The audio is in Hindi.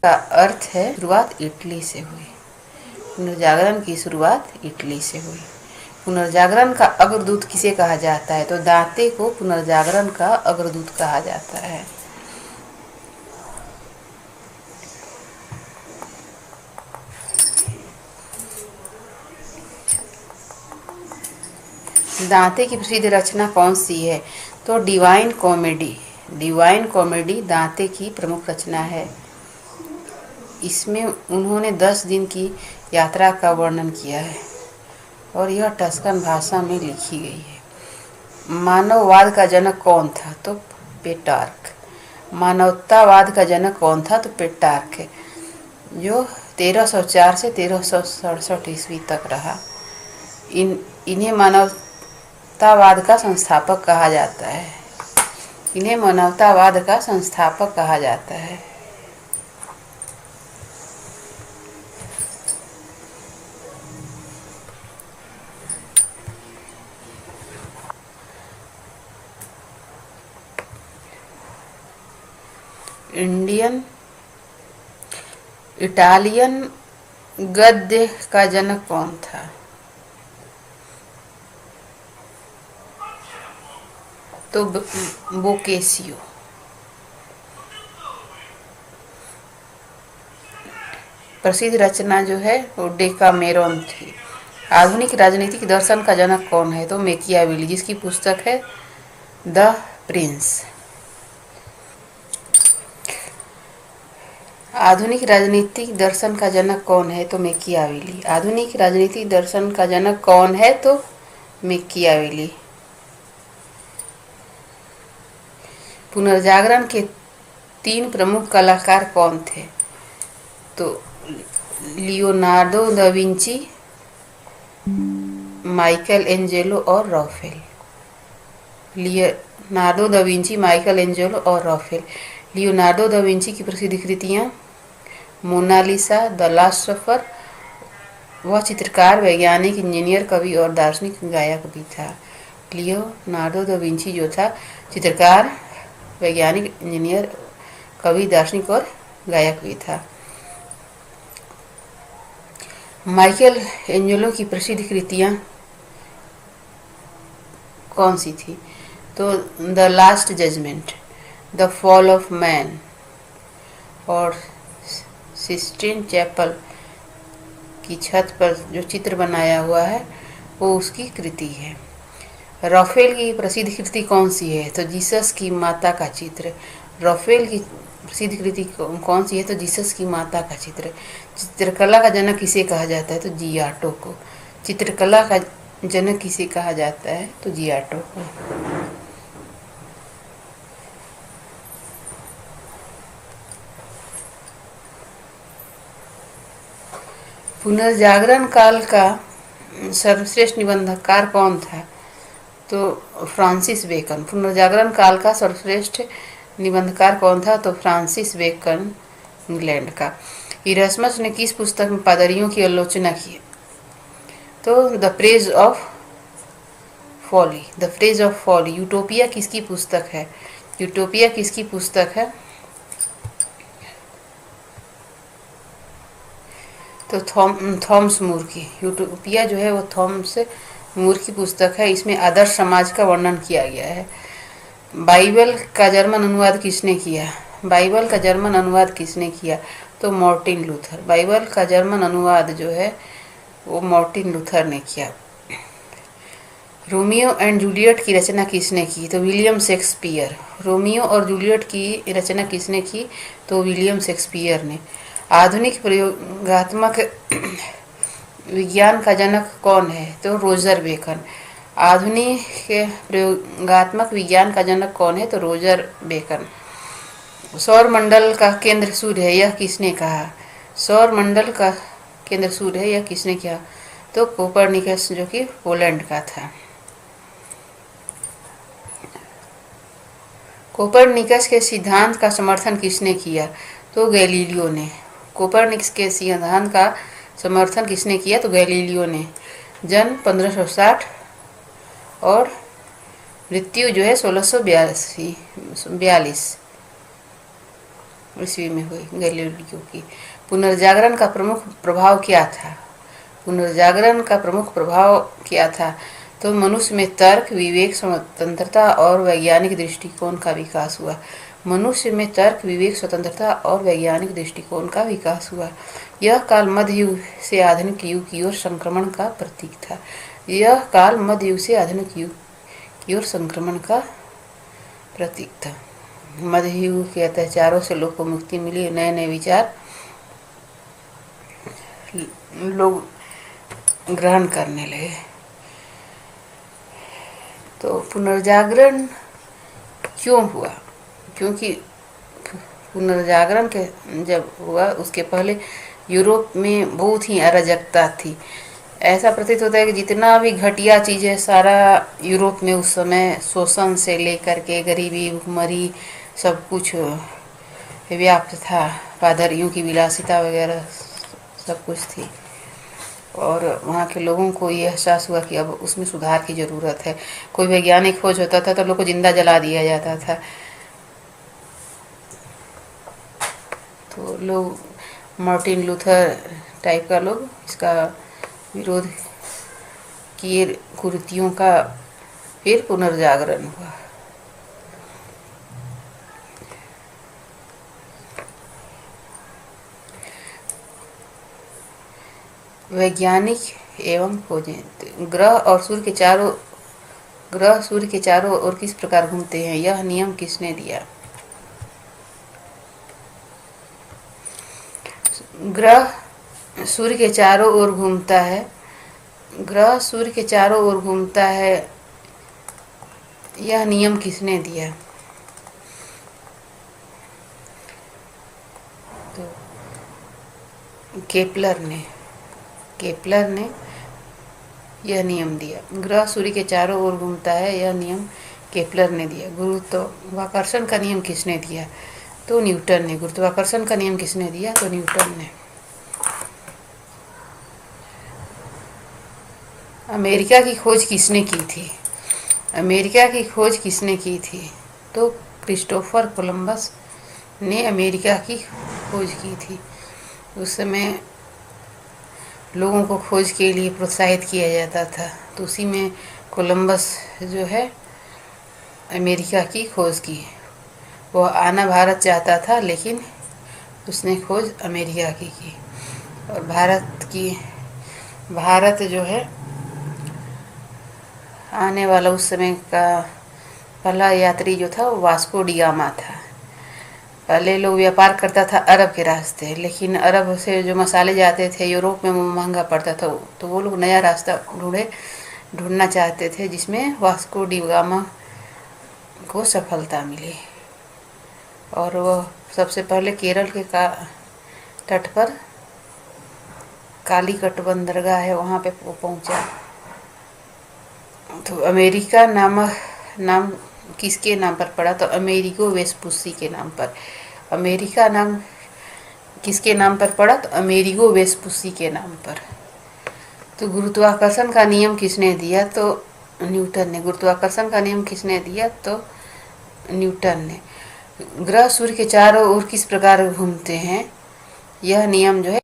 का अर्थ है शुरुआत इटली से हुई। पुनर्जागरण की शुरुआत इटली से हुई। पुनर्जागरण का अग्रदूत किसे कहा जाता है? तो दांते को पुनर्जागरण का अग्रदूत कहा जाता है। दांते की प्रसिद्ध रचना कौन सी है? तो डिवाइन कॉमेडी। डिवाइन कॉमेडी दांते की प्रमुख रचना है। इसमें उन्होंने 10 दिन की यात्रा का वर्णन किया है और यह टस्कन भाषा में लिखी गई है। मानववाद का जनक कौन था? तो पेट्रार्क। मानवतावाद का जनक कौन था? तो पेट्रार्क है, जो 1304 से 1367 ईस्वी तक रहा। इन्हें मानवतावाद का संस्थापक कहा जाता है। इन्हें मानवतावाद का संस्थापक कहा जाता है। इटालियन गद्य का जनक कौन था? तो बोकेसियो। प्रसिद्ध रचना जो है वो डेकामेरॉन थी। आधुनिक राजनीतिक दर्शन का जनक कौन है? तो मैकियावेली, जिसकी पुस्तक है द प्रिंस। आधुनिक राजनीतिक दर्शन का जनक कौन है? तो मैकियावेली। आधुनिक राजनीतिक दर्शन का जनक कौन है? तो मैकियावेली। पुनर्जागरण के 3 प्रमुख कलाकार कौन थे? तो Leonardo da Vinci, Michelangelo और Raphael. Leonardo da Vinci, Michelangelo और राफेल। लियोनार्डो दा विंची की प्रसिद्ध कृतियाँ मोनालिसा, द लास्ट सफर। वह चित्रकार, वैज्ञानिक, इंजीनियर, कवि और दार्शनिक गायक भी था। लियोनार्डो दा विंची जो था चित्रकार, वैज्ञानिक, इंजीनियर, कवि, दार्शनिक और गायक भी था। माइकल एंजेलो की प्रसिद्ध कृतियाँ कौन सी थी? तो the last judgment, the fall of man और सिस्टीन चैपल की छत पर जो चित्र बनाया हुआ है वो उसकी कृति है। राफेल की प्रसिद्ध कृति कौन सी है? तो जीसस की माता का चित्र। राफेल की प्रसिद्ध कृति कौन सी है? तो जीसस की माता का चित्र। चित्रकला का जनक किसे कहा जाता है? तो जियाटो को। चित्रकला का जनक किसे कहा जाता है? तो जियाटो को। पुनर्जागरण काल का सर्वश्रेष्ठ निबंधकार कौन था? तो फ्रांसिस बेकन। पुनर्जागरण काल का सर्वश्रेष्ठ निबंधकार कौन था? तो फ्रांसिस बेकन, इंग्लैंड का। इरास्मस ने किस पुस्तक में पादरियों की आलोचना की? तो the praise of folly. The praise of folly. Utopia किसकी पुस्तक है? यूटोपिया किसकी पुस्तक है? तो थॉमस मूर की। यूटोपिया जो है वो थॉमस मूर की पुस्तक है। इसमें आदर्श समाज का वर्णन किया गया है। बाइबल का जर्मन अनुवाद किसने किया? बाइबल का जर्मन अनुवाद किसने किया? तो मार्टिन लूथर। बाइबल का जर्मन अनुवाद जो है वो मार्टिन लूथर ने किया। रोमियो एंड जूलियट की रचना किसने की? तो विलियम शेक्सपियर। रोमियो और जूलियट की रचना किसने की? तो विलियम शेक्सपियर ने। आधुनिक प्रयोगात्मक विज्ञान का जनक कौन है? तो रोजर बेकन। आधुनिक प्रयोगात्मक विज्ञान का जनक कौन है? तो रोजर बेकन। सौर मंडल का केंद्र सूर्य है, यह किसने कहा? सौर मंडल का केंद्र सूर्य है, यह किसने किया? तो कोपरनिकस, जो कि पोलैंड का था। कोपरनिकस के सिद्धांत का समर्थन किसने किया? तो गैलीलियो ने। कोपरनिकस के सिद्धांत का समर्थन किसने किया? तो गैलीलियो ने। जन्म 1560 और मृत्यु जो है 1642। ईस्वी में हुई गैलीलियो की। पुनर्जागरण का प्रमुख प्रभाव क्या था? पुनर्जागरण का प्रमुख प्रभाव क्या था? तो मनुष्य में तर्क, विवेक, स्वतंत्रता और वैज्ञानिक दृष्टिकोण का विकास हुआ। मनुष्य में तर्क, विवेक, स्वतंत्रता और वैज्ञानिक दृष्टिकोण का विकास हुआ। यह काल मध्य युग से आधुनिक युग की ओर संक्रमण का प्रतीक था। यह काल मध्य युग से आधुनिक युग की ओर संक्रमण का प्रतीक था। मध्य युग के अत्याचारों से लोग को मुक्ति मिली, नए नए विचार लोग ग्रहण करने लगे। तो पुनर्जागरण क्यों हुआ? क्योंकि पुनर्जागरण के जब हुआ उसके पहले यूरोप में बहुत ही अराजकता थी। ऐसा प्रतीत होता है कि जितना भी घटिया चीज़ें सारा यूरोप में उस समय शोषण से लेकर के गरीबी, भुखमरी सब कुछ व्याप्त था। पादरियों की विलासिता वगैरह सब कुछ थी और वहाँ के लोगों को ये एहसास हुआ कि अब उसमें सुधार की ज़रूरत है। कोई वैज्ञानिक खोज होता था तो लोग को जिंदा जला दिया जाता था। तो लोग मार्टिन लूथर टाइप का लोग इसका विरोध किए, कुरीतियों का। फिर पुनर्जागरण हुआ। वैज्ञानिक एवं खोजें। ग्रह सूर्य के चारों ओर किस प्रकार घूमते हैं? यह नियम किसने दिया? ग्रह सूर्य के चारों ओर घूमता है। ग्रह सूर्य के चारों ओर घूमता है, यह नियम किसने दिया? तो केपलर ने यह नियम दिया। ग्रह सूर्य के चारों ओर घूमता है, यह नियम केपलर ने दिया। गुरुत्वाकर्षण का नियम किसने दिया? तो न्यूटन ने। गुरुत्वाकर्षण का नियम किसने दिया? तो न्यूटन ने। अमेरिका की खोज किसने की थी? अमेरिका की खोज किसने की थी? तो क्रिस्टोफर कोलंबस ने अमेरिका की खोज की थी। उस समय लोगों को खोज के लिए प्रोत्साहित किया जाता था, तो उसी में कोलंबस जो है अमेरिका की खोज की। वह आना भारत चाहता था लेकिन उसने खोज अमेरिका की। और भारत जो है आने वाला उस समय का पहला यात्री जो था वो वास्को डी गामा था। पहले लोग व्यापार करता था अरब के रास्ते, लेकिन अरब से जो मसाले जाते थे यूरोप में वो महंगा पड़ता था, तो वो लोग नया रास्ता ढूंढना चाहते थे जिसमें वास्को डी गामा को सफलता मिली। और वह सबसे पहले केरल के तट पर कालीकट बंदरगाह है, वहाँ पे वो पहुँचा। तो अमेरिका नाम किसके नाम पर पड़ा? तो अमेरिगो वेस्पुसी के नाम पर। अमेरिका नाम किसके नाम पर पड़ा? तो अमेरिगो वेस्पुसी के नाम पर। तो गुरुत्वाकर्षण का नियम किसने दिया? तो न्यूटन ने। गुरुत्वाकर्षण का नियम किसने दिया? तो न्यूटन ने। ग्रह सूर्य के चारों ओर किस प्रकार घूमते हैं? यह नियम जो है